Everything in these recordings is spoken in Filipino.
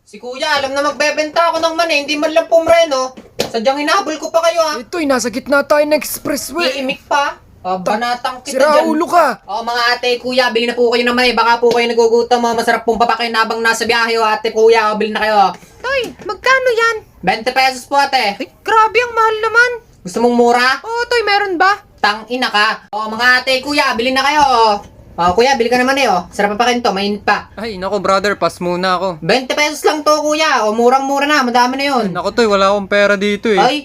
Si kuya, alam na magbebenta ako ng mani, hindi man lang pumreno. Sadyang hinabol ko pa kayo ha. Ito'y nasa gitna tayo ng expressway. Iimik pa. Banatang kita Sira dyan. ulo ka. Mga ate, kuya, bilhin na po kayo ng mani. Baka po kayo nagugutom. Masarap pong papakain habang nasa biyahe. Ate, kuya, bilhin na kayo. Toy, magkano yan? 20 pesos po ate. Ay, grabe ang mahal naman. Gusto mong mura? Oo, Toy, meron ba? Tang-ina ka. Mga ate, kuya, bilhin na kayo. Kuya, bili ka naman Sarap papakain to, mainit pa. Ay, nako brother, pass muna ako. 20 pesos lang to, kuya. Murang-mura na, madami na yun. Nako Toy, wala akong pera dito eh. Ay,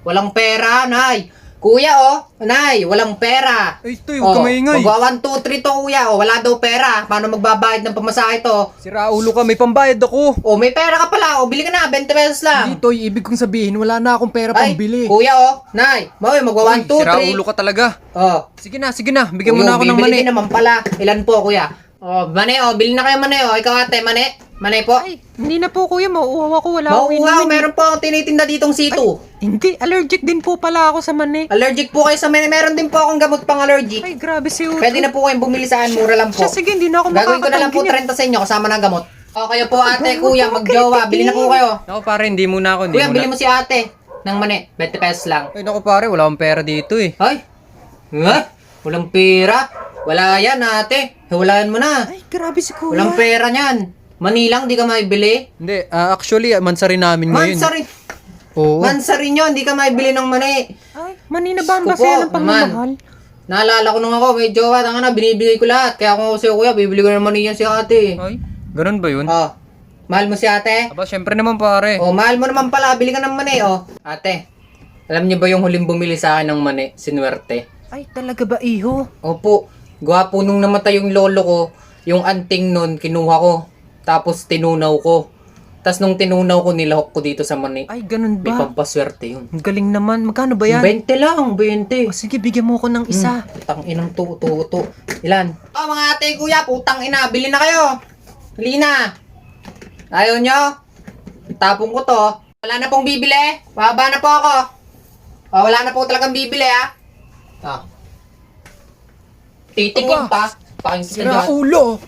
walang pera, nay. Kuya, nay, walang pera. Ay, Toy, huwag ka maingay. Magwa 1, 2, 3 to, kuya. Wala daw pera. Paano magbabayad ng pamasahe to? Sira ulo ka, may pambayad ako. May pera ka pala. Bili ka na, 20 pesos lang. Hindi Toy, ibig kong sabihin, wala na akong pera Ay, pambili. kuya, nay. Magwa 1, 2, 3. Sira ulo ka talaga. Sige na, bigyan mo na ako ng Bibili mani. din naman pala. Ilan po, kuya? Mani, bili na kayo mani, Ikaw ate, mani. Mani po. Ay, hindi na po kuya, mauuhaw ako. Wala akong Mauuhaw, inumin. meron po akong tinitinda ditong situ. Hindi, allergic din po pala ako sa mani. Allergic po kayo sa mani. Meron din po akong gamot pang allergic. Ay, grabe si Uto. Pwede na po kayong bumili saan, mura lang po. Siya, sige, hindi na ako Gagawin ko na lang po makakatanggi niya. 30 sa inyo kasama na gamot. Kayo po ate, kuya, magjowa. Bili na po kayo. Nako pare, hindi muna ako, Kuya, bili mo si ate. Ng mani, 20 pesos lang. Ay, nako pare, wala akong pera dito eh. Ay, walang pera. Wala yan ate. Hiwalaan mo na. Ay, grabe si kuya. Walang pera niyan. Mani lang, di ka maibili. Hindi, actually, mansari namin ngayon. Mansari. Oo. Mansari nyo, hindi ka maibili ng mani. Ay, mani na ba ang Diyos ko basaya ng po, pagmamahal? Naalala ko nung ako, may jowa, binibigay ko lahat. Kaya kung ako sa'yo kuya, bibili ko ng mani yan si ate. Ay, ganun ba yun? Mahal mo si ate? Aba, syempre naman pare. Mahal mo naman pala, bili ka ng mani. Ate, alam niyo ba yung huling bumili sa akin ng mani, sinuwerte? Ay, talaga ba, iho? Opo, gwapo nung namatay yung lolo ko, yung anting nun, kinuha ko. Tapos tinunaw ko. Tapos nung tinunaw ko, nilahok ko dito sa mani. Ay, ganun May ba? pampaswerte yun. Ang galing naman. Magkano ba yan? 20 lang, 20. Sige, bigyan mo ko ng isa. Putang inang tuto. Ilan? Mga ate, kuya, putang ina, bili na kayo. Halina. Ayaw nyo? Tapong ko to. Wala na pong bibili. Mahaba na po ako. Wala na po talagang bibili, Titingin Aba. pa. Pakinggan Sira ulo.